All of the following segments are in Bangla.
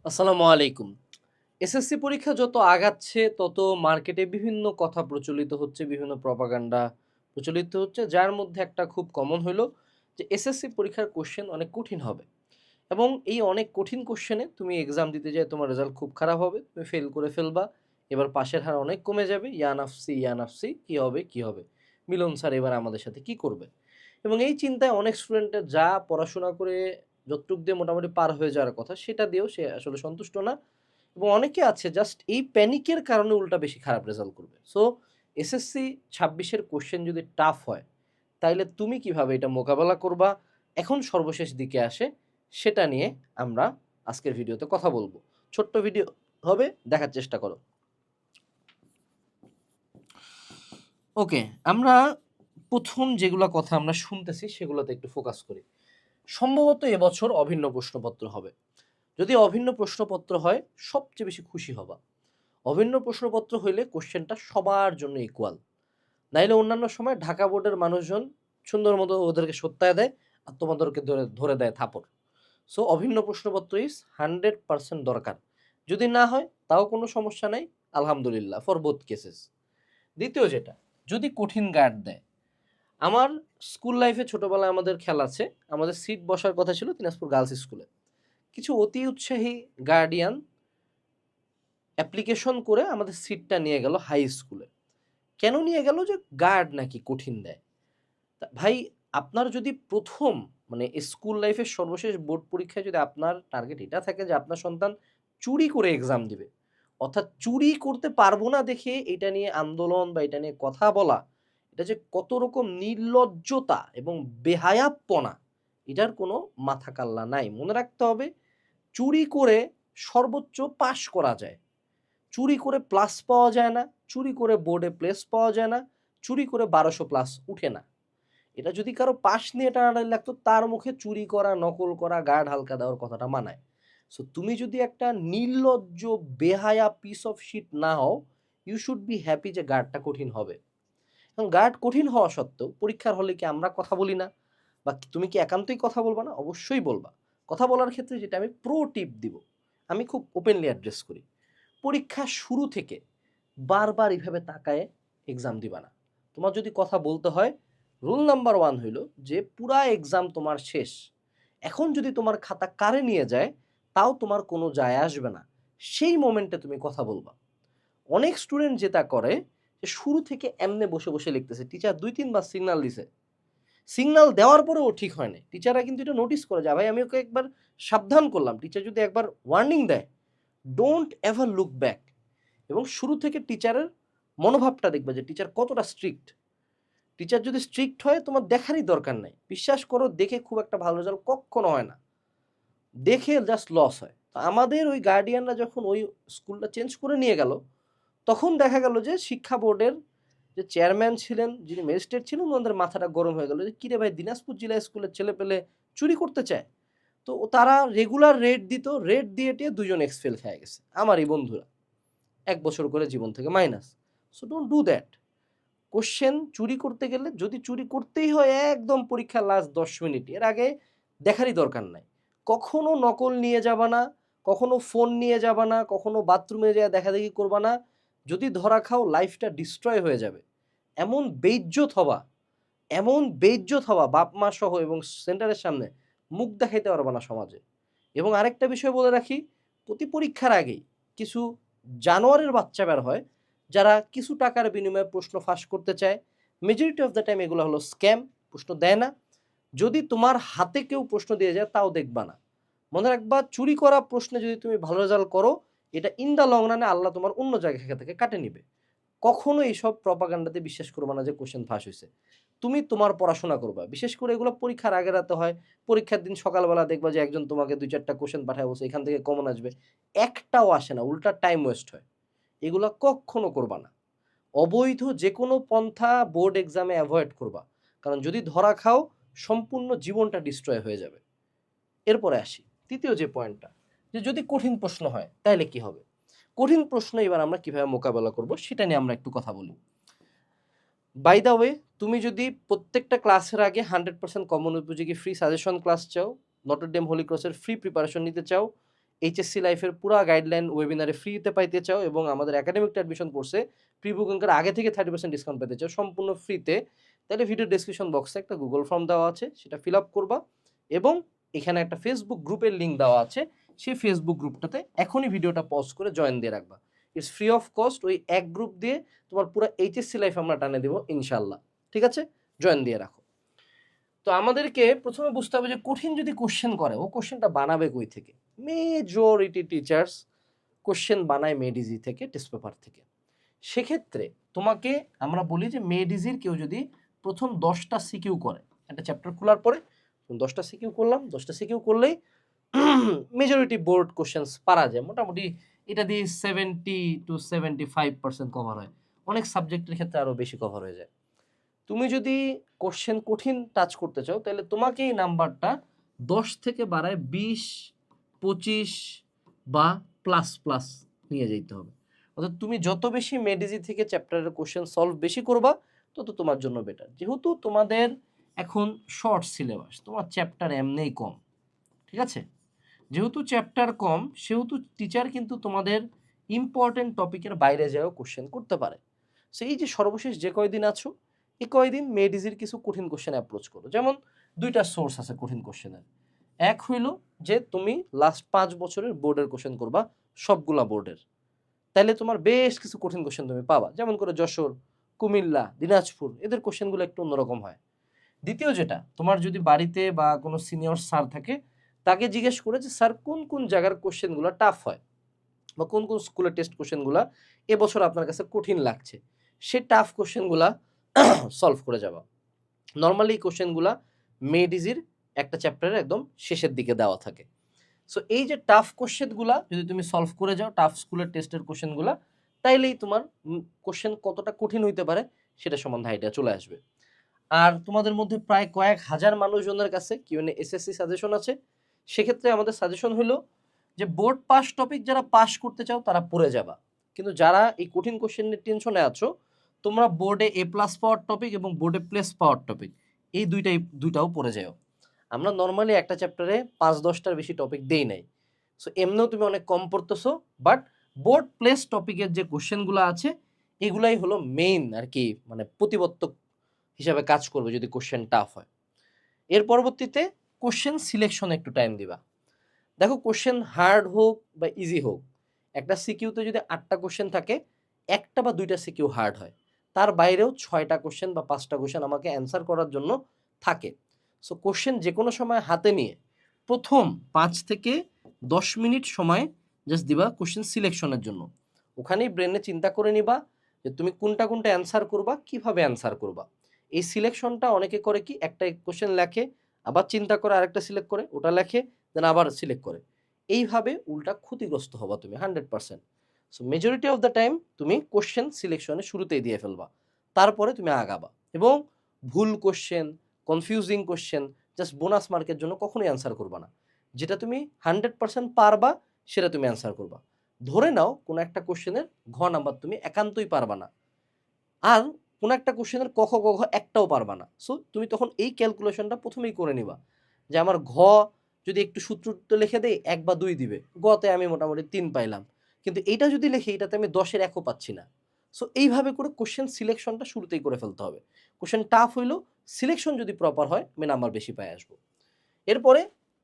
আসসালামু আলাইকুম। এসএসসি পরীক্ষা যত আগাচ্ছে তত মার্কেটে বিভিন্ন কথা প্রচলিত হচ্ছে, বিভিন্ন প্রপাগান্ডা প্রচলিত হচ্ছে। যার মধ্যে একটা খুব কমন হইলো যে এসএসসি পরীক্ষার কোয়েশ্চেন অনেক কঠিন হবে এবং এই অনেক কঠিন কোয়েশ্চেনে তুমি এক্সাম দিতে যেয়ে তোমার রেজাল্ট খুব খারাপ হবে। তুমি ফেল করে ফেলবা। এবার পাসের হার অনেক কমে যাবে। ইয়া নাফসি, ইয়া নাফসি কি হবে, কি হবে? মিলন স্যার এবার আমাদের সাথে কি করবে? এবং এই চিন্তায় অনেক স্টুডেন্টের যা পড়াশোনা করে যতটুক দিয়ে মোটামুটি পার হয়ে যাওয়ার কথা সেটা দিয়েও সে আসলে সন্তুষ্ট না এবং অনেকে আছে জাস্ট এই প্যানিকের কারণে উল্টা বেশি খারাপ রেজাল্ট করবে। সো এসএসসি ২৬-এর কোশ্চেন যদি টাফ হয় তাইলে তুমি কিভাবে এটা মোকাবেলা করবা এখন সর্বশেষ দিকে আসে সেটা নিয়ে আমরা আজকের ভিডিওতে কথা বলবো। ছোট্ট ভিডিও হবে, দেখার চেষ্টা করো। ওকে, আমরা প্রথম যেগুলো কথা আমরা শুনতেছি সেগুলোতে একটু ফোকাস করি। সম্ভবত এবছর অভিন্ন প্রশ্নপত্র হবে। যদি অভিন্ন প্রশ্নপত্র হয় সবচেয়ে বেশি খুশি হবা। অভিন্ন প্রশ্নপত্র হইলে কোশ্চেনটা সবার জন্য ইকুয়াল। নাইলে অন্যান্য সময় ঢাকা বোর্ডের মানুষজন সুন্দর মতো ওদেরকে সত্যায় দেয় আর তোমাদেরকে ধরে ধরে দেয় থাপড়। সো অভিন্ন প্রশ্নপত্র ইজ 100% দরকার। যদি না হয় তাও কোনো সমস্যা নাই, আলহামদুলিল্লাহ ফর বোথ কেসেস। দ্বিতীয় যেটা, যদি কঠিন গার্ড দেয়। আমার স্কুল লাইফে ছোটবেলায় আমাদের খেলা আছে, আমাদের সিট বসার কথা ছিল দিনাজপুর গার্লস স্কুলে। কিছু অতি উৎসাহী গার্ডিয়ান অ্যাপ্লিকেশন করে আমাদের সিটটা নিয়ে গেল হাই স্কুলে। কেন নিয়ে গেল? যে গার্ড নাকি কঠিন দেয়। তা ভাই, আপনার যদি প্রথম মানে স্কুল লাইফের সর্বশেষ বোর্ড পরীক্ষায় যদি আপনার টার্গেট এটা থাকে যে আপনার সন্তান চুরি করে এক্সাম দিবে, অর্থাৎ চুরি করতে পারবো না দেখে এটা নিয়ে আন্দোলন বা এটা নিয়ে কথা বলা, এটা যে কত রকম নির্লজ্জতা এবং বেহায়াপনা, এটার কোনো মাথা কাল্লা নাই। মনে রাখতে হবে, চুরি করে সর্বোচ্চ পাস করা যায়, চুরি করে প্লাস পাওয়া যায় না, চুরি করে বোর্ডে প্লেস পাওয়া যায় না, চুরি করে ১২০০ প্লাস উঠে না। এটা যদি কারো পাশ নিয়ে টানাটানি লাগতো তার মুখে চুরি করা, নকল করা, গার্ড হালকা দেওয়ার কথাটা মানায়। সো তুমি যদি একটা নির্লজ্জ বেহায়া পিস অফ শিট না হও, ইউ শুড বি হ্যাপি যে গার্ডটা কঠিন হবে। এবং গার্ড কঠিন হওয়া সত্ত্বেও পরীক্ষার হলে কি আমরা কথা বলি না? বা তুমি কি একান্তই কথা বলবা না? অবশ্যই বলবা। কথা বলার ক্ষেত্রে যেটা আমি প্রো টিপ দিব, আমি খুব ওপেনলি অ্যাড্রেস করি। পরীক্ষা শুরু থেকে বারবার এভাবে তাকায়ে এক্সাম দিবা না। তোমার যদি কথা বলতে হয়, রুল নাম্বার 1 হইল যে পুরা এক্সাম তোমার শেষ। এখন যদি তোমার খাতা কারে নিয়ে যায় তাও তোমার কোনো যায় আসবে না। সেই মোমেন্টে তুমি কথা বলবা। অনেক স্টুডেন্ট যেটা করে যে শুরু থেকে এমনে বসে, বসে লিখতেছে। টিচার ২-৩ বার সিগনাল দিছে। সিগনাল দেওয়ার পরেও ঠিক হয় নাই। টিচাররা কিন্তু এটা নোটিস করে যে ভাই আমি ওকে একবার সাবধান করলাম। টিচার যদি একবার ওয়ার্নিং দেয়, ডোন্ট এভার লুক ব্যাক। এবং শুরু থেকে টিচারের মনোভাবটা দেখবে যে টিচার কতটা স্ট্রিক্ট। টিচার যদি স্ট্রিক্ট হয় তোমার দেখারই দরকার নাই। বিশ্বাস করো, দেখে খুব একটা ভালো রেজাল্ট কক্ষনো হয় না। দেখে জাস্ট লস হয়। তো আমাদের ওই গার্ডিয়ানরা যখন ওই স্কুলটা চেঞ্জ করে নিয়ে গেল, তখন দেখা গেল যে শিক্ষা বোর্ডের যে চেয়ারম্যান ছিলেন, যিনি ম্যাজিস্ট্রেট ছিলেন, ওনাদের মাথাটা গরম হয়ে গেল যে কিরে ভাই, দিনাজপুর জেলা স্কুলের ছেলেপেলে চুরি করতে চায়। তো তারা রেগুলার রেট দিত, রেট দিয়ে টিয়ে ২ জন এক্সফেল খেয়ে গেছে আমারই বন্ধুরা। ১ বছর করে জীবন থেকে minus. So don't do that. Question চুরি করতে গেলে যদি চুরি করতেই হয় একদম পরীক্ষার লাস্ট ১০ মিনিট, এর আগে দেখারই দরকার নাই। কখনো নকল নিয়ে যাবা না, কখনো ফোন নিয়ে যাবা না, কখনো বাথরুমে যেয়ে দেখাদেখি করবা না। যদি ধরা খাও লাইফটা ডিস্ট্রয় হয়ে যাবে। এমন বেইজ্জত হবা, এমন বেইজ্জত হবা বাপ মা সহ এবং সেন্টারের সামনে মুখ দেখাইতে পারবা না সমাজে। এবং আরেকটা বিষয় বলে রাখি, প্রতি পরীক্ষার আগেই কিছু জানোয়ারের বাচ্চা বের হয় যারা কিছু টাকার বিনিময়ে প্রশ্ন ফাঁস করতে চায়। মেজরিটি অফ দ্য টাইম এগুলো হলো স্ক্যাম, প্রশ্ন দেয় না। যদি তোমার হাতে কেউ প্রশ্ন দিয়ে যায় তাও দেখবা না। মনে রাখবা, চুরি করা প্রশ্নে যদি তুমি ভালো রেজাল্ট করো, এটা ইন দ্য লং রানে আল্লাহ তোমার অন্য জায়গা থেকে কাটে নিবে। কখনো এইসব প্রপাগান্ডাতে বিশ্বাস করবা না যে কোশ্চেন ফাঁস হয়েছে। তুমি তোমার পড়াশোনা করবা। বিশেষ করে এগুলো পরীক্ষার আগের রাতে হয়। পরীক্ষার দিন সকালবেলা দেখবা যে একজন তোমাকে ২-৪টা কোশ্চেন পাঠায় বলছে এখান থেকে কমন আসবে। একটাও আসে না, উল্টা টাইম ওয়েস্ট হয়। এগুলা কক্ষনো করবা না। অবৈধ যেকোনো পন্থা বোর্ড এক্সামে এভয়েড করবা। কারণ যদি ধরা খাও সম্পূর্ণ জীবনটা ডিস্ট্রয় হয়ে যাবে। এরপরে আসি ৩য় যে পয়েন্টটা, যে যদি কঠিন প্রশ্ন হয় তাইলে কি হবে? কঠিন প্রশ্ন এবার আমরা কিভাবে মোকাবেলা করব সেটা নিয়ে আমরা একটু কথা বলি। বাই দ্য ওয়ে, তুমি যদি প্রত্যেকটা ক্লাসের আগে 100% কমন উপযোগী ফ্রি সাজেশন ক্লাস চাও, নটর ডেম হোলি ক্রসের ফ্রি প্রিপারেশন নিতে চাও এইচএসসি লাইফের পুরা গাইডলাইন ওয়েবিনারে ফ্রিতে পাইতে চাও এবং আমাদের একাডেমিকটা অ্যাডমিশন কোর্সে প্রি বুকিংয়ের আগে থেকে 30% ডিসকাউন্ট পেতে চাও সম্পূর্ণ ফ্রিতে, তাহলে ভিডিও ডেসক্রিপশন বক্সে একটা গুগল ফর্ম দেওয়া আছে, সেটা ফিল আপ করবা এবং এখানে একটা ফেসবুক গ্রুপের লিঙ্ক দেওয়া আছে, সেই ফেসবুক গ্রুপটাতে এখনই ভিডিওটা পজ করে জয়েন দিয়ে রাখবা। It's free of cost. ওই এক গ্রুপ দিয়ে তোমার পুরো এইচএসসি লাইফ আমরা টানে দেবো ইনশাল্লাহ। ঠিক আছে, জয়েন দিয়ে রাখো। তো আমাদেরকে প্রথমে বুঝতে হবে যে কঠিন যদি কোশ্চেন করে ও কোশ্চেনটা বানাবে কই থেকে। মেজরিটি টিচার্স কোশ্চেন বানায় মেডিজি থেকে, টেস্ট পেপার থেকে। সেক্ষেত্রে তোমাকে আমরা বলি যে মেডিজির কেউ যদি প্রথম 10টা সিকিউ করে, একটা চ্যাপ্টার খোলার পরে 10টা সিকিউ করলাম, 10টা সিকিউ করলেই মেজরিটি বোর্ড কোশ্চেন্স পারা যায় মোটামুটি। এটা দিয়ে 70-75% কভার হয়, অনেক সাবজেক্টের ক্ষেত্রে আরও বেশি কভার হয়ে যায়। তুমি যদি কোশ্চেন কঠিন টাচ করতে চাও তাহলে তোমাকে এই নাম্বারটা 10 থেকে বাড়ায় 20, 25 বা প্লাস প্লাস নিয়ে যেতে হবে। অর্থাৎ তুমি যত বেশি মেডিজি থেকে চ্যাপ্টারের কোশ্চেন সলভ বেশি করবা তত তোমার জন্য বেটার। যেহেতু তোমাদের এখন শর্ট সিলেবাস, তোমার চ্যাপ্টার এমনিই কম, ঠিক আছে, যেহেতু চ্যাপ্টার কম সেহেতু টিচার কিন্তু তোমাদের ইম্পর্টেন্ট টপিকের বাইরে যাও কোশ্চেন করতে পারে। সো এই যে সর্বশেষ যে কয়দিন আছো এই কয়দিন মেডিজির কিছু কঠিন কোশ্চেন অ্যাপ্রোচ করো। যেমন 2টা সোর্স আছে কঠিন কোশ্চেনের। এক হইল যে তুমি লাস্ট 5 বছরের বোর্ডের কোশ্চেন করবা, সবগুলা বোর্ডের, তাইলে তোমার বেশ কিছু কঠিন কোশ্চেন তুমি পাবা। যেমন করে যশোর, কুমিল্লা, দিনাজপুর, এদের কোশ্চেনগুলো একটু অন্যরকম হয়। দ্বিতীয় যেটা, তোমার যদি বাড়িতে বা কোনো সিনিয়র স্যার থাকে তাকে জিজ্ঞেস করে যে স্যার কোন কোন জায়গার কোশ্চেনগুলো টাফ হয় বা কোন কোন স্কুলের টেস্ট কোশ্চেনগুলো এবছর আপনার কাছে কঠিন লাগছে, সে টাফ কোশ্চেনগুলা সলভ করে যাবা। নর্মালি এই কোশ্চেনগুলা মেডিজির একটা চ্যাপ্টারের একদম শেষের দিকে দেওয়া থাকে। সো এই যে টাফ কোশ্চেনগুলা যদি তুমি সলভ করে যাও, টাফ স্কুলের টেস্টের কোশ্চেনগুলা, তাইলেই তোমার কোশ্চেন কতটা কঠিন হইতে পারে সেটা সম্বন্ধে আইডিয়া চলে আসবে। আর তোমাদের মধ্যে প্রায় কয়েক হাজার মানুষজনের কাছে কিউএনএ এসএসসি সাজেশন আছে। সেক্ষেত্রে আমাদের সাজেশন হলো যে বোর্ড পাস টপিক যারা পাস করতে চাও তারা পড়ে যাবা, কিন্তু যারা এই কঠিন কোশ্চেনের টেনশনে আছো তোমরা বোর্ডে এ প্লাস পাওয়ার টপিক এবং বোর্ডে প্লেস পাওয়ার টপিক এই দুইটাও পড়ে যাও। আমরা নর্মালি একটা চ্যাপ্টারে 5-10টার বেশি টপিক দেই নাই। সো এমনিও তুমি অনেক কম পড়তেছো, বাট বোর্ড প্লেস টপিকের যে কোশ্চেনগুলো আছে এগুলাই হলো মেইন আর কি, মানে প্রতিবর্তক হিসাবে কাজ করবে যদি কোশ্চেন টাফ হয়। এর পরবর্তীতে কোশ্চেন সিলেকশনে একটু টাইম দিবা। দেখো কোশ্চেন হার্ড হোক বা ইজি হোক, একটা সিকিউতে যদি 8টা কোশ্চেন থাকে, একটা বা 2টা সিকিউ হার্ড হয়, তার বাইরেও 6টা কোশ্চেন বা 5টা কোশ্চেন আমাকে অ্যান্সার করার জন্য থাকে। সো কোশ্চেন যে কোনো সময় হাতে নিয়ে প্রথম 5 থেকে 10 মিনিট সময় জাস্ট দিবা কোশ্চেন সিলেকশনের জন্য। ওখানেই ব্রেনে চিন্তা করে নিবা যে তুমি কোনটা কোনটা অ্যান্সার করবা, কিভাবে অ্যান্সার করবা। এই সিলেকশনটা অনেকে করে কি, একটা কোশ্চেন লেখে, আবার চিন্তা করে আরেকটা সিলেক্ট করে, ওটা লেখে, দেন আবার সিলেক্ট করে। এইভাবে উল্টা ক্ষতিগ্রস্ত হবা তুমি 100%। So majority of the time তুমি কোশ্চেন সিলেকশনে শুরুতেই দিয়ে ফেলবা, তারপরে তুমি আগাবা। এবং ভুল question, confusing question just bonus মার্কের জন্য কখনোই অ্যান্সার করবা না। যেটা তুমি 100% পারবা সেটা তুমি অ্যান্সার করবা। ধরে নাও কোনো একটা কোশ্চেনের ঘ নাম্বার তুমি একান্তই পারবা না, আর কোনো একটা কোশ্চেনের ক খ গ ঘ একটাও পারবা না। সো তুমি তখন এই ক্যালকুলেশনটা প্রথমেই করে নিবা যে আমার ঘ যদি একটু সূত্র লিখে দেই 1 বা 2 দিবে, গতে আমি মোটামুটি 3 পাইলাম, কিন্তু এইটা যদি লিখি এটাতে আমি 10-এর 1ও পাচ্ছি না। সো এইভাবে করে কোশ্চেন সিলেকশনটা শুরুতেই করে ফেলতে হবে। কোশ্চেন টাফ হইলেও সিলেকশন যদি প্রপার হয় আমি নাম্বার বেশি পাই আসবো। এরপরে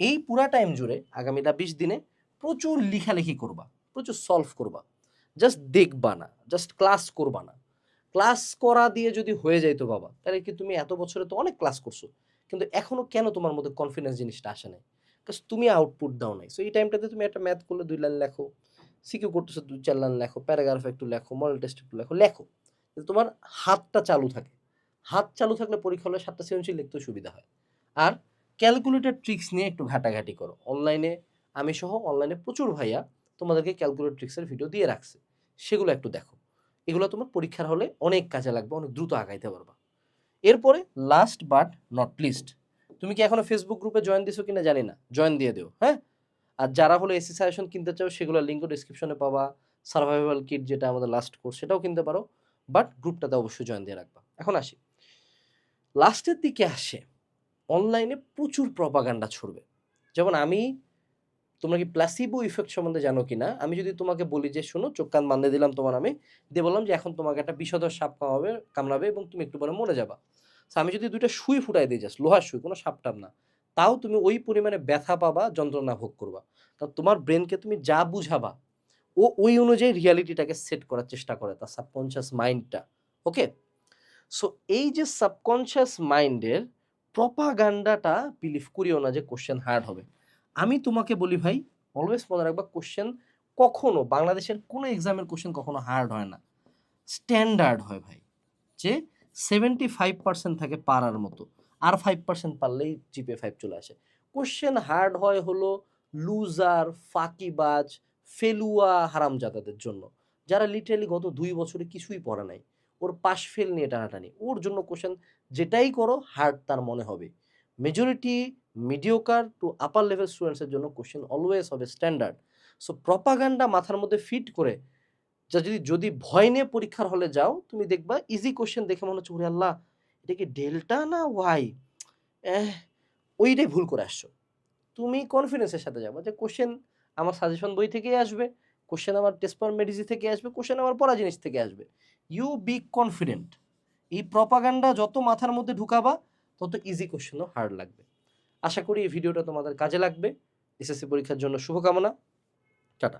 এই পুরা টাইম জুড়ে আগামীটা 20 দিনে প্রচুর লেখালেখি করবা, প্রচুর সলভ করবা, জাস্ট দেখবা না, জাস্ট ক্লাস করবা না। ক্লাস করা দিয়ে যদি হয়ে যাইতো বাবা, তাহলে কি তুমি এত বছরে তো অনেক ক্লাস করছো, কিন্তু এখনো কেন তোমার মধ্যে কনফিডেন্স জিনিসটা আসে নাই? বিকজ তুমি আউটপুট দাও নাই। সো এই টাইমটাতে তুমি একটা ম্যাথ করলে 2 লাইন লেখো, সিকিউ করতেছো 2-4 লাইন লেখো, প্যারাগ্রাফ একটু লেখো, মডেল টেস্ট একটু লেখো লেখো, কিন্তু তোমার হাতটা চালু থাকে। হাত চালু থাকলে পরীক্ষা হলে 7টা সৃজনশীল লিখতেও সুবিধা হয়। আর ক্যালকুলেটর ট্রিক্স নিয়ে একটু ঘাটাঘাটি করো। অনলাইনে আমি সহ অনলাইনে প্রচুর ভাইয়া তোমাদেরকে ক্যালকুলেটর ট্রিক্সের ভিডিও দিয়ে রাখছে, সেগুলো একটু দেখো। এগুলো তোমার পরীক্ষার হলে অনেক কাজে লাগবে, অনেক দ্রুত আগাইতে পারবা। এরপরে লাস্ট বাট নট লিস্ট, তুমি কি এখনো ফেসবুক গ্রুপে জয়েন দিছো কিনা জানি না, জয়েন দিয়ে দিও, হ্যাঁ। আর যারা হলো এসি সাজেশন কিনতে চাও সেগুলো লিঙ্কও ডিসক্রিপশনে পাবা। সার্ভাইভাল কিট যেটা আমাদের লাস্ট কোর্স সেটাও কিনতে পারো, বাট গ্রুপটাতে অবশ্যই জয়েন দিয়ে রাখবা। এখন আসি লাস্টের দিকে, আসে অনলাইনে প্রচুর প্রপাগান্ডা ছড়বে। যেমন আমি তোমরা কি প্লাসিবো ইফেক্ট সম্বন্ধে জানো কিনা? আমি যদি তোমাকে বলি যে শোনো চোখ কান বাঁধে দিলাম তোমার আমি, দিয়ে বললাম যে এখন তোমাকে একটা বিষধর সাপ কামড়াবে এবং তুমি একটু পরে মরে যাবা। সো আমি যদি ২ টা সুই ফুটাই দেই জাস্ট লোহার সুই, কোনো সাপ-টাপ না। তাও তুমি ওই পরিমাণে ব্যথা পাবা, যন্ত্রণা ভোগ করবা। কারণ তোমার ব্রেইনকে তুমি যা বুঝাবা, ও ওই অনুযায়ী রিয়ালিটিটাকে সেট করার চেষ্টা করে তার সাবকনশিয়াস মাইন্ডটা। ওকে? সো এই যে সাবকনশিয়াস মাইন্ডের প্রপাগান্ডাটা বিলিভ করিও না যে কোয়েশ্চেন হার্ড হবে। আমি তোমাকে বলি ভাই, অলওয়েজ মনে রাখবা কোয়েশ্চেন কখনো বাংলাদেশের কোনো এক্সামের কোয়েশ্চেন কখনো হার্ড হয় না। স্ট্যান্ডার্ড হয় ভাই। যে 75% থাকে পারার মতো। আর 5% পারলেই জিপিএ 5 চলে আসে। কোয়েশ্চেন হার্ড হয় হলো লুজার, ফাঁকিবাজ, ফেলুয়া হারামজাদাদের জন্য। যারা লিটারালি গত ২ বছরে কিছুই পড়ে নাই। ওর পাস ফেল নিয়ে টানাটানি। ওর জন্য কোয়েশ্চেন যেটাই করো হার্ড তার মনে হবে। Majority mediocre to upper level students এর জন্য কোয়েশ্চেন অলওয়েজ হবে স্ট্যান্ডার্ড। সো প্রপাগান্ডা মাথার মধ্যে ফিট করে যদি যদি ভয় নিয়ে পরীক্ষার হলে যাও, তুমি দেখবা ইজি কোয়েশ্চেন দেখে মনে হচ্ছে, ওরে আল্লাহ! এটা কি ডেল্টা না ওয়াই? এহ ওইটাই ভুল করে আসছো। তুমি কনফিডেন্সের সাথে যাবা যে কোয়েশ্চেন আমার সাজেশন বই থেকেই আসবে, কোয়েশ্চেন আমার টেস্ট পেপার মেডিজি থেকে আসবে, কোয়েশ্চেন আমার পড়া জিনিস থেকে আসবে। You be confident. এই প্রপাগান্ডা যত মাথার মধ্যে ঢুকাবা, তত ইজি কোয়েশ্চেনও হার্ড লাগবে। আশা করি এই ভিডিওটা তোমাদের কাজে লাগবে। এসএসসি পরীক্ষার জন্য শুভকামনা। টাটা।